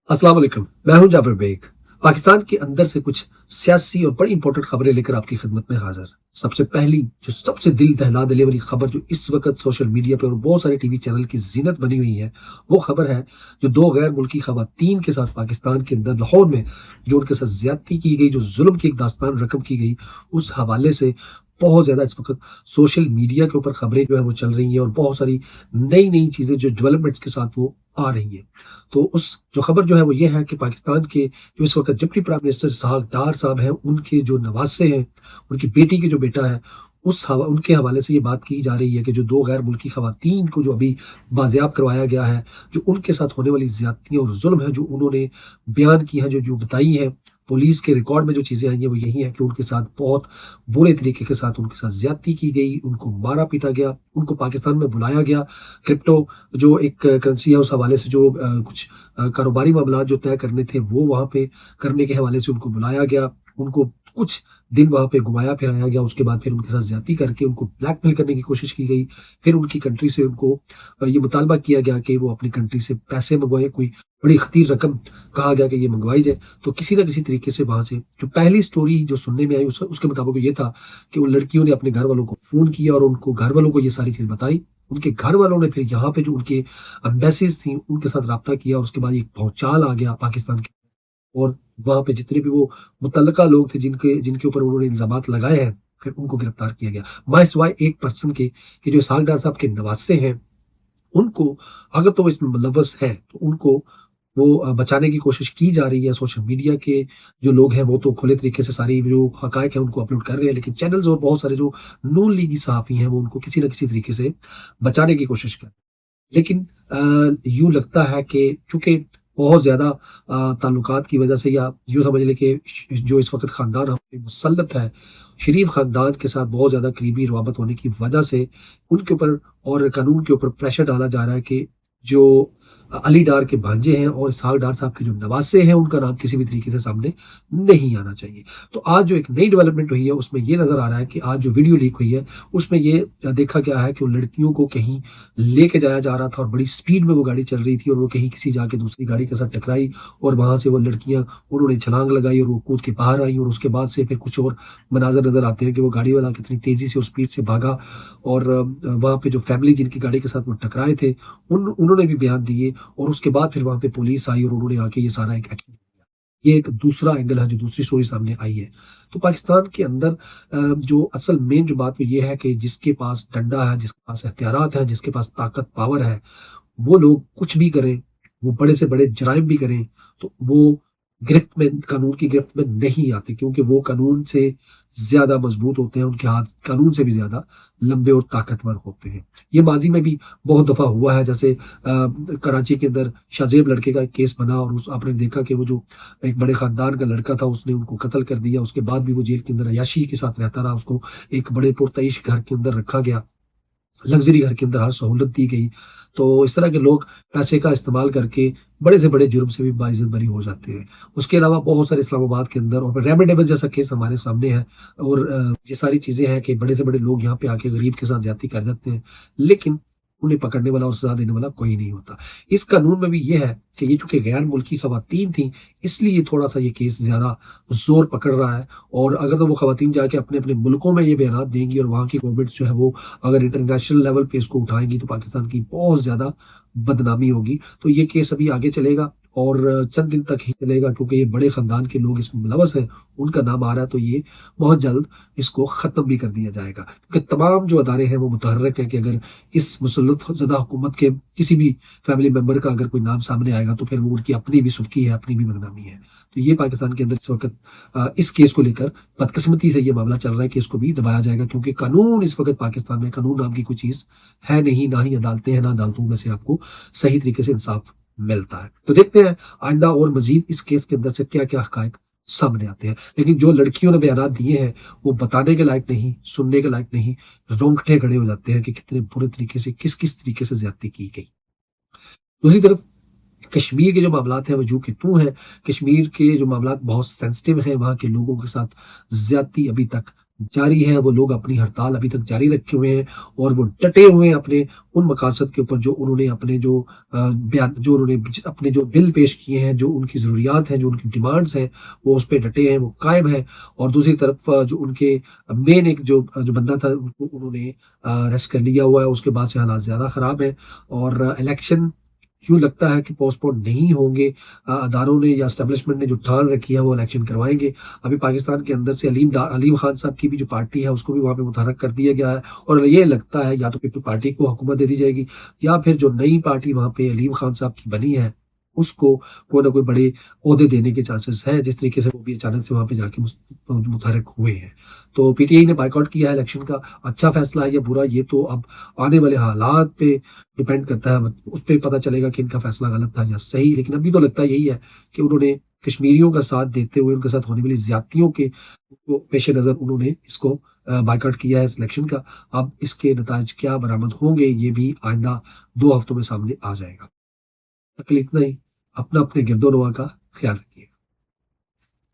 अस्सलाम वालेकुम। मैं हूं जाबिर बेग। पाकिस्तान के अंदर से कुछ सियासी और बड़ी इंपॉर्टेंट खबरें लेकर आपकी खिदमत में हाजिर। सबसे पहली जो सबसे दिल दहला देने वाली खबर जो इस वक्त सोशल मीडिया पे और बहुत सारे टीवी चैनल की जीनत बनी हुई है, वो खबर है जो दो गैर मुल्की खवातीन के साथ पाकिस्तान के अंदर लाहौर में जो उनके साथ ज्यादती की गई, जो जुल्म की एक दास्तान रकम की गई, उस हवाले से बहुत ज्यादा इस वक्त सोशल मीडिया के ऊपर खबरें जो है वो चल रही हैं और बहुत सारी नई नई चीजें जो डेवलपमेंट्स के साथ वो आ रही हैं। तो उस जो खबर जो है वो ये है कि पाकिस्तान के जो इस वक्त डिप्टी प्राइम मिनिस्टर इसहाक डार साहब हैं, उनके जो नवासे हैं, उनकी बेटी के जो बेटा है, उनके हवाले से ये बात की जा रही है कि जो दो गैर मुल्की खवातीन को जो अभी बाजियाब करवाया गया है, जो उनके साथ होने वाली ज्यादतियां और जुल्म है जो उन्होंने बयान की हैं, जो जो बताई हैं, पुलिस के रिकॉर्ड में जो चीजें आई हैं वो यही है कि उनके साथ बहुत बुरे तरीके के साथ उनके साथ ज्यादती की गई, उनको मारा पीटा गया, उनको पाकिस्तान में बुलाया गया। क्रिप्टो जो एक करेंसी है, उस हवाले से जो कुछ कारोबारी मामला जो तय करने थे वो वहां पे करने के हवाले से उनको बुलाया गया, उनको कुछ दिन वहां पे घुमाया फिराया गया। उसके बाद फिर उनके साथ ज्यादती करके उनको ब्लैकमेल करने की कोशिश की गई। फिर उनकी कंट्री से उनको ये मुतालबा किया गया कि वो अपनी कंट्री से पैसे मंगवाए, कोई बड़ी खतीर रकम कहा गया कि ये मंगवाई जाए। तो किसी ना किसी तरीके से वहां से जो पहली स्टोरी जो सुनने में आई उसके मुताबिक ये था कि उन लड़कियों ने अपने घर वालों को फोन किया और उनको घर वालों को ये सारी चीज बताई। उनके घर वालों ने फिर यहाँ पे जो उनके एम्बेसीज थी उनके साथ रब्ता किया। उसके बाद एक भौचाल आ गया पाकिस्तान के, और वहां पे जितने भी वो मुतल्लका लोग थे जिनके जिनके ऊपर उन्होंने इल्जामात लगाए हैं, फिर उनको गिरफ्तार किया गया। माय सिवाय एक पर्सन के कि जो इसहाक डार साहब के नवासे हैं, उनको अगर तो इसमें मुलव्वस है तो उनको वो बचाने की कोशिश की जा रही है। सोशल मीडिया के जो लोग हैं वो तो खुले तरीके से सारी जो हकायक है उनको अपलोड कर रहे हैं, लेकिन चैनल्स और बहुत सारे जो नून लीगी सहाफ़ी हैं वो उनको किसी न किसी तरीके से बचाने की कोशिश कर। लेकिन यूँ लगता है कि चूँकि बहुत ज़्यादा ताल्लुकात की वजह से, या यूँ समझ लें कि जो इस वक़्त ख़ानदान हम पे मुसल्लत है, शरीफ ख़ानदान के साथ बहुत ज़्यादा करीबी रवाबत होने की वजह से उनके ऊपर और कानून के ऊपर प्रेशर डाला जा रहा है कि जो अली डार के भांजे हैं और इसहाक डार साहब के जो नवासे हैं, उनका नाम किसी भी तरीके से सामने नहीं आना चाहिए। तो आज जो एक नई डेवलपमेंट हुई है उसमें ये नज़र आ रहा है कि आज जो वीडियो लीक हुई है उसमें ये देखा गया है कि उन लड़कियों को कहीं लेके जाया जा रहा था और बड़ी स्पीड में वो गाड़ी चल रही थी और वो कहीं किसी जाके दूसरी गाड़ी के साथ टकराई और वहां से वो लड़कियां उन्होंने छलांग लगाई और वो कूद के बाहर आई। और उसके बाद से फिर कुछ और मनाजर नजर आते हैं कि वो गाड़ी वाला कितनी तेजी से और स्पीड से भागा, और वहां पे जो फैमिली जिनकी गाड़ी के साथ वो टकराए थे उन्होंने भी बयान दिए। और उसके बाद फिर वहां पे पुलिस आई और उन्होंने आके ये सारा एक एक्शन लिया। ये एक दूसरा एंगल है, जो दूसरी स्टोरी सामने आई है। तो पाकिस्तान के अंदर जो असल मेन जो बात वो ये है कि जिसके पास डंडा है, जिसके पास हथियारात है, जिसके पास ताकत पावर है, वो लोग कुछ भी करें, वो बड़े से बड़े जराइम भी करें, तो वो गिरफ्त में, कानून की गिरफ्त में नहीं आते, क्योंकि वो कानून से ज्यादा मजबूत होते हैं, उनके हाथ कानून से भी ज्यादा लंबे और ताकतवर होते हैं। ये माजी में भी बहुत दफा हुआ है, जैसे कराची के अंदर शाहजेब लड़के का एक केस बना और उस आपने देखा कि वो जो एक बड़े खानदान का लड़का था उसने उनको कत्ल कर दिया। उसके बाद भी वो जेल के अंदर अयाशी के साथ रहता रहा, उसको एक बड़े पुरतईश घर के अंदर रखा गया, लग्जरी घर के अंदर हर सहूलत दी गई। तो इस तरह के लोग पैसे का इस्तेमाल करके बड़े से बड़े जुर्म से भी बाइज्जत बरी हो जाते हैं। उसके अलावा बहुत सारे इस्लामाबाद के अंदर और रेमिडेबल जैसा केस हमारे सामने है। और ये सारी चीजें हैं कि बड़े से बड़े लोग यहाँ पे आके गरीब के साथ ज्यादती कर जाते हैं, लेकिन उन्हें पकड़ने वाला और सजा देने वाला कोई नहीं होता। इस कानून में भी ये है कि ये चूंकि गैर मुल्की खवातीन थी, इसलिए थोड़ा सा ये केस ज्यादा जोर पकड़ रहा है। और अगर तो वो खवातीन जाके अपने अपने मुल्कों में ये बयान देंगी और वहाँ की गवर्नमेंट जो है वो अगर इंटरनेशनल लेवल पे इसको उठाएंगी, तो पाकिस्तान की बहुत ज्यादा बदनामी होगी। तो ये केस अभी आगे चलेगा और चंद दिन तक ही चलेगा, क्योंकि ये बड़े खानदान के लोग इसमें मुलवस हैं, उनका नाम आ रहा है, तो ये बहुत जल्द इसको खत्म भी कर दिया जाएगा। क्योंकि तमाम जो अदारे हैं वो मुतहर्रिक हैं कि अगर इस मुसल्लत ज़दा हुकूमत के किसी भी फैमिली मेंबर का अगर कोई नाम सामने आएगा तो फिर वो उनकी अपनी भी सुर्खी है, अपनी भी बदनामी है। तो ये पाकिस्तान के अंदर इस वक्त इस केस को लेकर बदकिस्मती से ये मामला चल रहा है कि इसको भी दबाया जाएगा, क्योंकि कानून इस वक्त पाकिस्तान में कानून नाम की कोई चीज है नहीं, ना ही अदालतें हैं, ना अदालतों में से आपको सही तरीके से इंसाफ मिलता है। तो देखते हैं आइंदा और मजीद इस केस के अंदर से क्या क्या हकायक सामने आते हैं। लेकिन जो लड़कियों ने बयान दिए हैं वो बताने के लायक नहीं, सुनने के लायक नहीं। रोंगटे खड़े हो जाते हैं कि कितने बुरे तरीके से, किस किस तरीके से ज्यादती की गई। दूसरी तरफ कश्मीर के जो मामलात हैं वो जू के तू हैं। कश्मीर के जो मामलात बहुत सेंसिटिव हैं, वहाँ के लोगों के साथ ज्यादती अभी तक जारी है। वो लोग अपनी हड़ताल अभी तक जारी रखे हुए हैं और वो डटे हुए हैं अपने उन मकासद के ऊपर जो उन्होंने अपने जो बयान जो उन्होंने अपने जो बिल पेश किए हैं, जो उनकी ज़रूरियात हैं, जो उनकी डिमांड्स हैं, वो उस पे डटे हैं, वो कायम हैं। और दूसरी तरफ जो उनके मेन एक जो बंदा था उनको उन्होंने अरेस्ट कर लिया हुआ है। उसके बाद से हालात ज़्यादा ख़राब हैं और इलेक्शन यूँ लगता है कि पोस्टपोन नहीं होंगे। अदारों ने या एस्टेब्लिशमेंट ने जो ठान रखी है वो इलेक्शन करवाएँगे। अभी पाकिस्तान के अंदर से अलीम खान साहब की भी जो पार्टी है उसको भी वहाँ पे मुतहर्रिक कर दिया गया है और ये लगता है या तो पीपल पार्टी को हुकूमत दे दी जाएगी या फिर जो नई पार्टी वहाँ पे अलीम खान साहब की बनी है उसको कोई ना कोई बड़े ओहदे देने के चांसेस हैं, जिस तरीके से वो भी अचानक से वहाँ पे जाके मुतहर्रिक हुए हैं। तो पीटीआई ने बायकॉट किया है इलेक्शन का। अच्छा फैसला है या बुरा, ये तो अब आने वाले हालात पे डिपेंड करता है। उस पे पता चलेगा कि इनका फैसला गलत था या सही। लेकिन अभी तो लगता यही है कि उन्होंने कश्मीरियों का साथ देते हुए उनके साथ होने वाली ज्यादतियों के पेश नज़र उन्होंने इसको बायकॉट किया है इलेक्शन का। अब इसके नताज क्या बरामद होंगे ये भी आइंदा 2 हफ्तों में सामने आ जाएगा। तकलीफ नहीं, अपना अपने गिरदोनवा का ख्याल रखें।